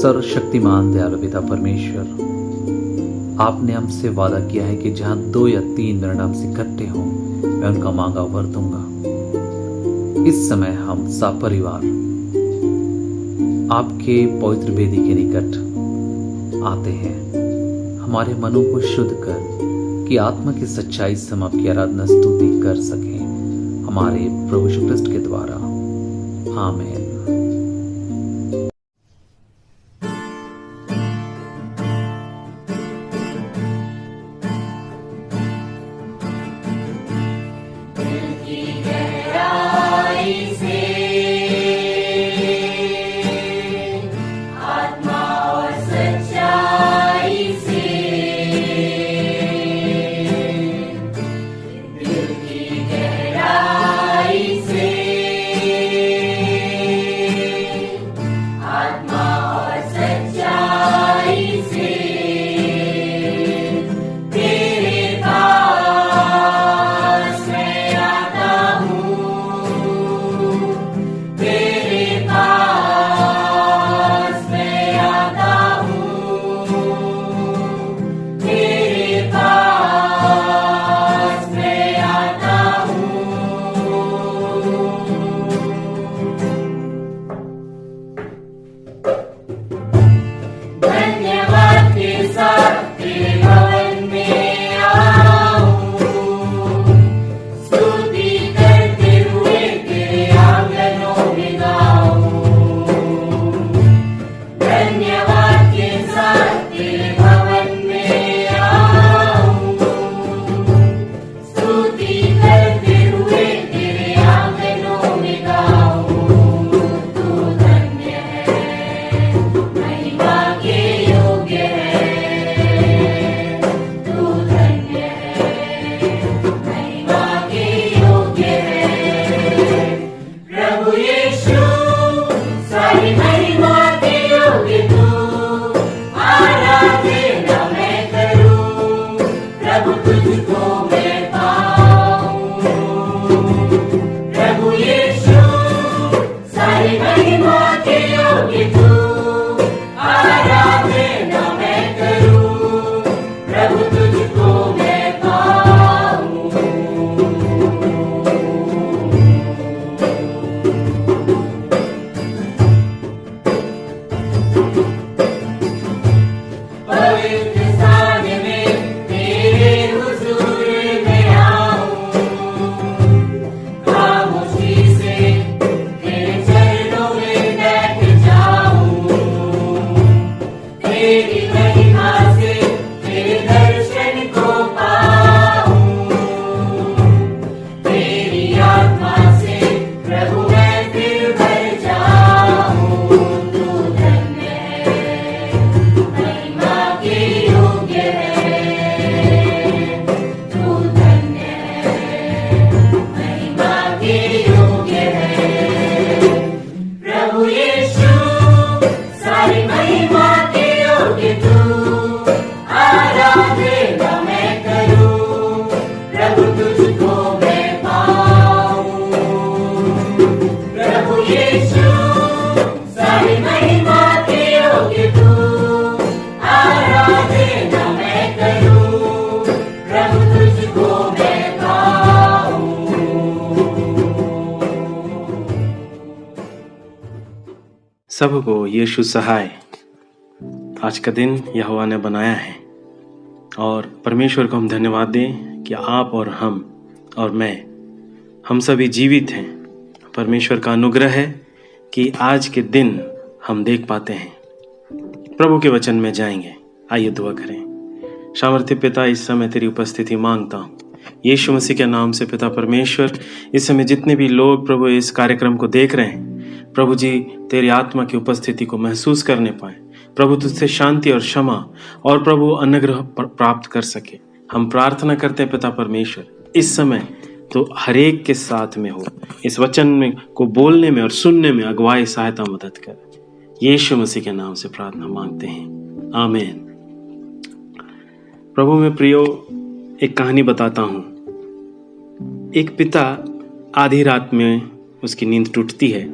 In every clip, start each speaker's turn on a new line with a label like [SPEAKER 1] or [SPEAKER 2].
[SPEAKER 1] सर्वशक्तिमान दयालु पिता परमेश्वर, आपने हमसे वादा किया है कि जहां 2 या 3 मेरे नाम से इकट्ठे हों, मैं उनका मांगा वर दूंगा। इस समय हम सपरिवार आपके पवित्र वेदी के निकट आते हैं, हमारे मनों को शुद्ध कर कि आत्मा की सच्चाई से हम आपकी आराधना स्तुति कर सकें, हमारे प्रभु यीशु ख्रिस्ट के द्वारा। आमीन।
[SPEAKER 2] सबको यीशु सहाय। आज का दिन यहोवा ने बनाया है और परमेश्वर को हम धन्यवाद दें कि आप और हम और मैं हम सभी जीवित हैं। परमेश्वर का अनुग्रह है कि आज के दिन हम देख पाते हैं। प्रभु के वचन में जाएंगे। आइए दुआ करें। सामर्थ्य पिता, इस समय तेरी उपस्थिति मांगता हूँ यीशु मसीह के नाम से। पिता परमेश्वर, इस समय जितने भी लोग प्रभु इस कार्यक्रम को देख रहे हैं, प्रभु जी तेरी आत्मा की उपस्थिति को महसूस करने पाए। प्रभु तुझसे शांति और क्षमा और प्रभु अनुग्रह प्राप्त कर सके। हम प्रार्थना करते हैं पिता परमेश्वर, इस समय तो हर एक के साथ में हो। इस वचन में को बोलने में और सुनने में अगुवाई, सहायता, मदद कर। यीशु मसीह के नाम से प्रार्थना मांगते हैं, आमीन। प्रभु में प्रियो, एक कहानी बताता हूँ। एक पिता आधी रात में उसकी नींद टूटती है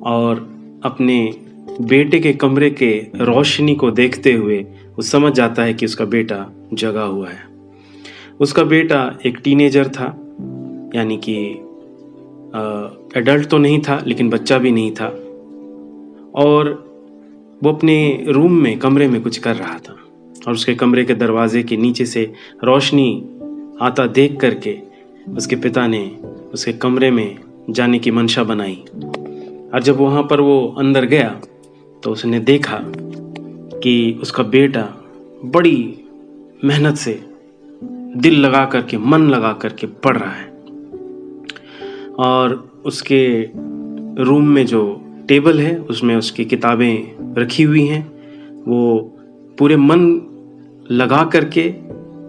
[SPEAKER 2] और अपने बेटे के कमरे के रोशनी को देखते हुए वो समझ जाता है कि उसका बेटा जगा हुआ है। उसका बेटा एक टीनेजर था, यानी कि एडल्ट तो नहीं था लेकिन बच्चा भी नहीं था, और वो अपने रूम में कमरे में कुछ कर रहा था और उसके कमरे के दरवाजे के नीचे से रोशनी आता देख करके उसके पिता ने उसके कमरे में जाने की मंशा बनाई। और जब वहाँ पर वो अंदर गया तो उसने देखा कि उसका बेटा बड़ी मेहनत से दिल लगा करके, मन लगा करके पढ़ रहा है, और उसके रूम में जो टेबल है उसमें उसकी किताबें रखी हुई हैं। वो पूरे मन लगा करके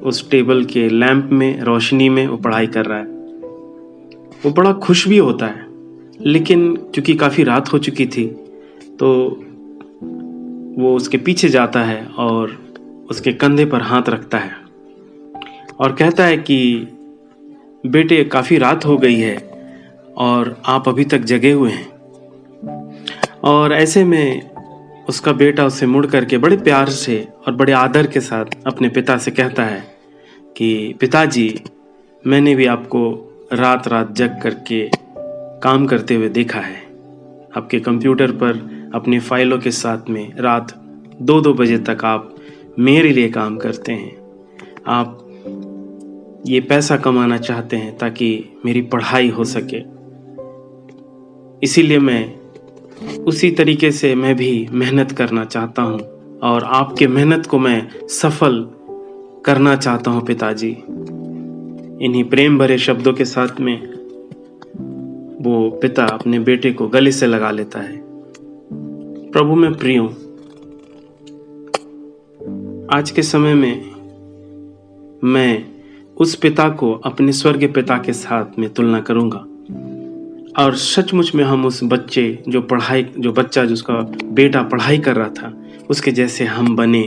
[SPEAKER 2] उस टेबल के लैंप में, रोशनी में वो पढ़ाई कर रहा है। वो बड़ा खुश भी होता है, लेकिन चूंकि काफ़ी रात हो चुकी थी तो वो उसके पीछे जाता है और उसके कंधे पर हाथ रखता है और कहता है कि बेटे, काफ़ी रात हो गई है और आप अभी तक जगे हुए हैं। और ऐसे में उसका बेटा उससे मुड़ करके बड़े प्यार से और बड़े आदर के साथ अपने पिता से कहता है कि पिताजी, मैंने भी आपको रात रात जग करके काम करते हुए देखा है। आपके कंप्यूटर पर अपनी फाइलों के साथ में रात 2-2 बजे तक आप मेरे लिए काम करते हैं। आप ये पैसा कमाना चाहते हैं ताकि मेरी पढ़ाई हो सके, इसीलिए मैं उसी तरीके से मैं भी मेहनत करना चाहता हूँ और आपके मेहनत को मैं सफल करना चाहता हूँ पिताजी। इन्हीं प्रेम भरे शब्दों के साथ में वो पिता अपने बेटे को गले से लगा लेता है। प्रभु में प्रियो, आज के समय में मैं उस पिता को अपने स्वर्गीय पिता के साथ में तुलना करूंगा, और सचमुच में हम उस बच्चा जो उसका बेटा पढ़ाई कर रहा था उसके जैसे हम बने।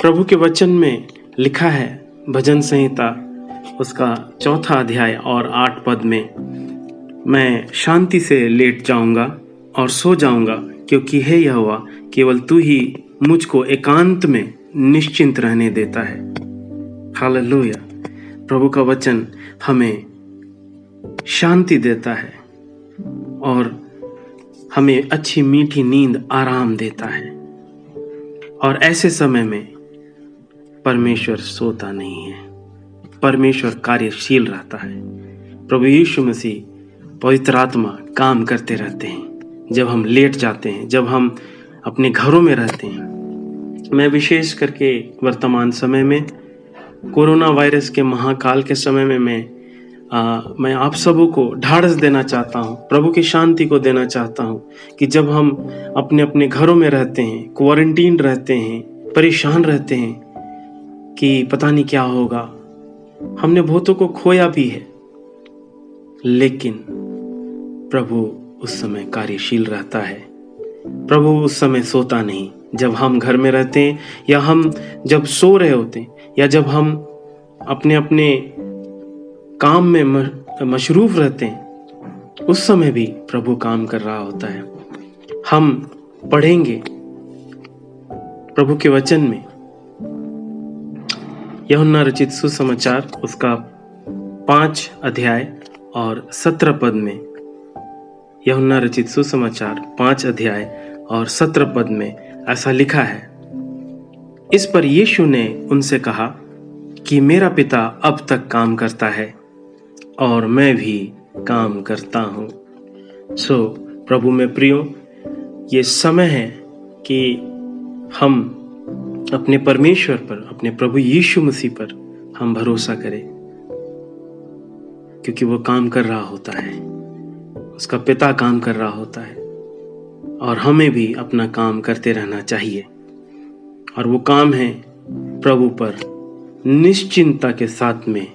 [SPEAKER 2] प्रभु के वचन में लिखा है, भजन संहिता उसका 4 अध्याय और 8 पद में, मैं शांति से लेट जाऊंगा और सो जाऊंगा, क्योंकि हे यहोवा, केवल तू ही मुझको एकांत में निश्चिंत रहने देता है। हालेलुया। प्रभु का वचन हमें शांति देता है और हमें अच्छी मीठी नींद, आराम देता है, और ऐसे समय में परमेश्वर सोता नहीं है, परमेश्वर कार्यशील रहता है। प्रभु यीशु मसीह, पवित्र आत्मा काम करते रहते हैं जब हम लेट जाते हैं, जब हम अपने घरों में रहते हैं। मैं विशेष करके वर्तमान समय में, कोरोना वायरस के महाकाल के समय में मैं आप सबों को ढाढ़स देना चाहता हूँ, प्रभु की शांति को देना चाहता हूँ कि जब हम अपने अपने घरों में रहते हैं, क्वारंटीन रहते हैं, परेशान रहते हैं कि पता नहीं क्या होगा, हमने बहुतों को खोया भी है, लेकिन प्रभु उस समय कार्यशील रहता है। प्रभु उस समय सोता नहीं। जब हम घर में रहते हैं या हम जब सो रहे होते हैं या जब हम अपने अपने काम में मशरूफ रहते हैं, उस समय भी प्रभु काम कर रहा होता है। हम पढ़ेंगे प्रभु के वचन में यूहन्ना रचित सुसमाचार उसका 5 अध्याय और 17 पद में, यूहन्ना रचित सुसमाचार 5 अध्याय और 17 पद में ऐसा लिखा है, इस पर यीशु ने उनसे कहा कि मेरा पिता अब तक काम करता है और मैं भी काम करता हूँ। प्रभु में प्रियो, ये समय है कि हम अपने परमेश्वर पर, अपने प्रभु यीशु मसीह पर हम भरोसा करें, क्योंकि वो काम कर रहा होता है, उसका पिता काम कर रहा होता है, और हमें भी अपना काम करते रहना चाहिए। और वो काम है प्रभु पर निश्चिंतता के साथ में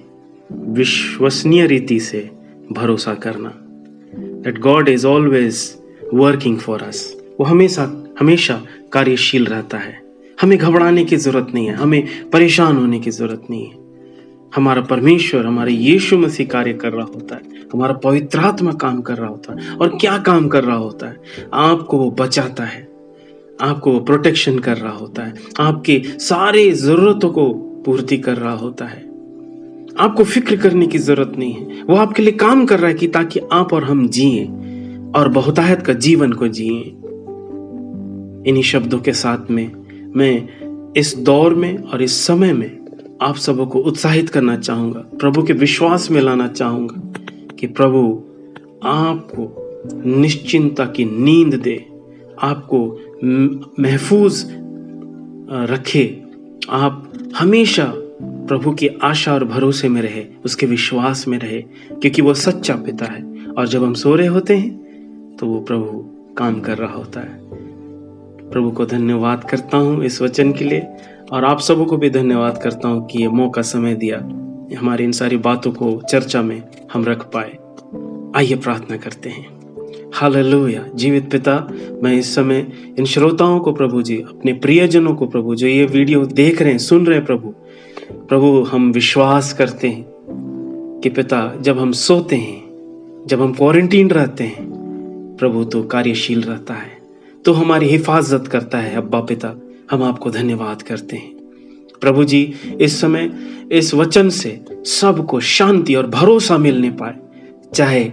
[SPEAKER 2] विश्वसनीय रीति से भरोसा करना। That God is always working for us. वो हमेशा कार्यशील रहता है। हमें घबराने की जरूरत नहीं है, हमें परेशान होने की जरूरत नहीं है, हमारा परमेश्वर, हमारे यीशु मसीह कार्य कर रहा होता है, हमारा पवित्र आत्मा काम कर रहा होता है। और क्या काम कर रहा होता है? आपको वो बचाता है, आपको वो प्रोटेक्शन कर रहा होता है, आपकी सारी जरूरतों को पूर्ति कर रहा होता है। आपको फिक्र करने की जरूरत नहीं है, वो आपके लिए काम कर रहा है कि ताकि आप और हम जिए और बहुतायत का जीवन को जिए। इन्हीं शब्दों के साथ में मैं इस दौर में और इस समय में आप सबों को उत्साहित करना चाहूंगा, प्रभु के विश्वास में लाना चाहूंगा कि प्रभु आपको निश्चिंतता की नींद दे, आपको महफूज रखे। आप हमेशा प्रभु की आशा और भरोसे में रहे, उसके विश्वास में रहे, क्योंकि वो सच्चा पिता है। और जब हम सो रहे होते हैं तो वो प्रभु काम कर रहा होता है। प्रभु को धन्यवाद करता हूँ इस वचन के लिए, और आप सबों को भी धन्यवाद करता हूँ कि ये मौका समय दिया, हमारी इन सारी बातों को चर्चा में हम रख पाए। आइए प्रार्थना करते हैं। हालेलुया। जीवित पिता, मैं इस समय इन श्रोताओं को प्रभु जी, अपने प्रियजनों को प्रभु, जो ये वीडियो देख रहे हैं, सुन रहे हैं प्रभु, हम विश्वास करते हैं कि पिता, जब हम सोते हैं, जब हम क्वारंटीन रहते हैं, प्रभु तो कार्यशील रहता है, तो हमारी हिफाजत करता है। अब्बा पिता, हम आपको धन्यवाद करते हैं प्रभु जी। इस समय इस वचन से सबको शांति और भरोसा मिलने पाए, चाहे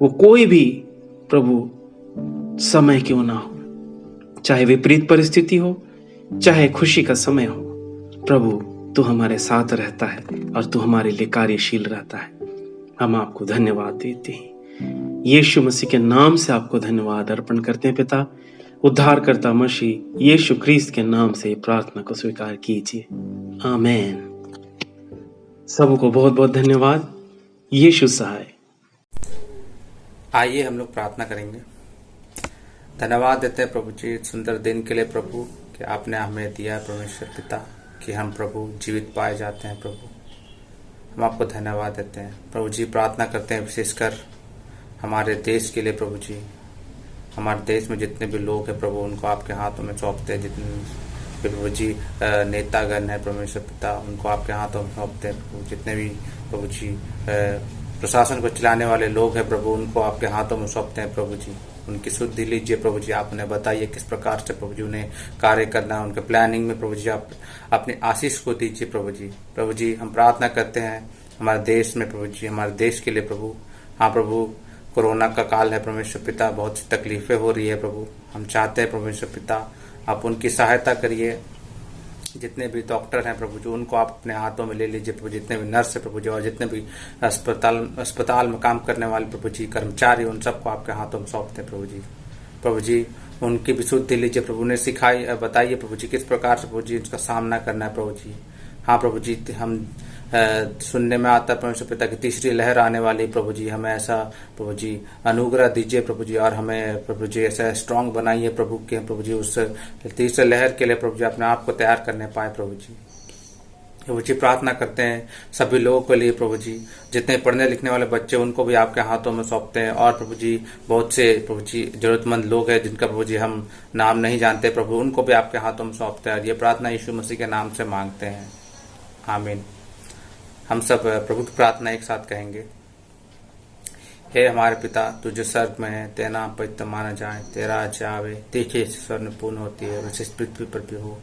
[SPEAKER 2] वो कोई भी प्रभु समय क्यों ना हो, चाहे विपरीत परिस्थिति हो, चाहे खुशी का समय हो, प्रभु तू हमारे साथ रहता है और तू हमारे लिए कार्यशील रहता है। हम आपको धन्यवाद देते हैं, यीशु मसीह के नाम से आपको धन्यवाद अर्पण करते हैं पिता। उद्धारकर्ता मसीह यीशु ख्रीस्त के नाम से प्रार्थना को स्वीकार कीजिए, आमेन। सबको बहुत बहुत धन्यवाद। यीशु सहाय।
[SPEAKER 3] आइए हम लोग प्रार्थना करेंगे। धन्यवाद देते हैं प्रभु जी सुंदर दिन के लिए प्रभु, कि आपने हमें दिया है परमेश्वर पिता, कि हम प्रभु जीवित पाए जाते हैं प्रभु। हम आपको धन्यवाद देते हैं प्रभु जी। प्रार्थना करते हैं विशेषकर हमारे देश के लिए प्रभु जी। हमारे देश में जितने भी लोग हैं प्रभु, उनको आपके हाथों में सौंपते हैं। जितने भी प्रभु जी नेतागण है परमेश्वर पिता, उनको आपके हाथों में सौंपते हैं प्रभु। जितने भी प्रभु जी प्रशासन को चलाने वाले लोग हैं प्रभु, उनको आपके हाथों में सौंपते हैं प्रभु जी। उनकी शुद्धि लीजिए प्रभु जी। आप उन्हें बताइए किस प्रकार से प्रभु जी उन्हें कार्य करना है, उनके प्लानिंग में प्रभु जी आप अपनी आशीष को दीजिए प्रभु जी। प्रभु जी हम प्रार्थना करते हैं हमारे देश में प्रभु जी, हमारे देश के लिए प्रभु। हाँ प्रभु, कोरोना का काल है परमेश्वर पिता, बहुत सी तकलीफें हो रही है प्रभु। हम चाहते हैं परमेश्वर पिता आप उनकी सहायता करिए। जितने भी डॉक्टर हैं प्रभु जी, उनको आप अपने हाथों में ले लीजिए प्रभु। जितने भी नर्स है प्रभु जी, और जितने भी अस्पताल में काम करने वाले प्रभु जी कर्मचारी, उन सबको आपके हाथों में सौंपते हैं प्रभु जी। प्रभु जी उनकी भी शुद्धि लीजिए प्रभु। उन्हें सिखाई बताइए प्रभु जी किस प्रकार से प्रभु जी इसका सामना करना है प्रभु जी। हाँ प्रभु जी, हम सुनने में आता है परमेश्वर पिता की तीसरी लहर आने वाली प्रभु जी। हमें ऐसा प्रभु जी अनुग्रह दीजिए प्रभु जी, और हमें प्रभु जी ऐसा स्ट्रांग बनाइए प्रभु के प्रभु जी उस तीसरे लहर के लिए प्रभु जी अपने आप को तैयार करने पाए प्रभु जी। प्रभु जी प्रार्थना करते हैं सभी लोगों के लिए प्रभु जी। जितने पढ़ने लिखने वाले बच्चे, उनको भी आपके हाथों में सौंपते हैं। और प्रभु जी बहुत से प्रभु जी जरूरतमंद लोग हैं जिनका प्रभु जी हम नाम नहीं जानते प्रभु, उनको भी आपके हाथों में सौंपते हैं। और ये प्रार्थना यीशु मसीह के नाम से मांगते हैं, आमीन। हम सब प्रभु की प्रार्थना एक साथ कहेंगे। हे हमारे पिता, तू जो स्वर्ग में है, तेरा नाम पवित्र माना जाए, तेरा राज्य आवे, देखिए स्वर्ग में पूर्ण होती है, वैसे पृथ्वी पर भी हो।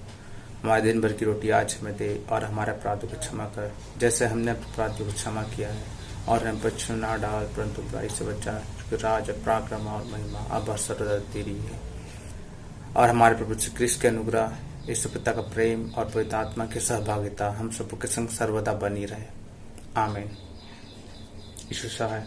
[SPEAKER 3] हमारे दिन भर की रोटी आज हमें दे, और हमारे अपराधों को क्षमा कर जैसे हमने अपने अपराधियों को क्षमा किया है। और हम परीक्षा न डाल, परंतु बुराई से बचा, क्योंकि राज और पराक्रम और महिमा अब सर्वदा तेरी है। और हमारे प्रभु श्री कृष्ण के अनुग्रह, यीशु पिता का प्रेम और पवित्र आत्मा की सहभागिता हम सबके संग सर्वदा बनी रहे, आमीन। यीशु सहाय।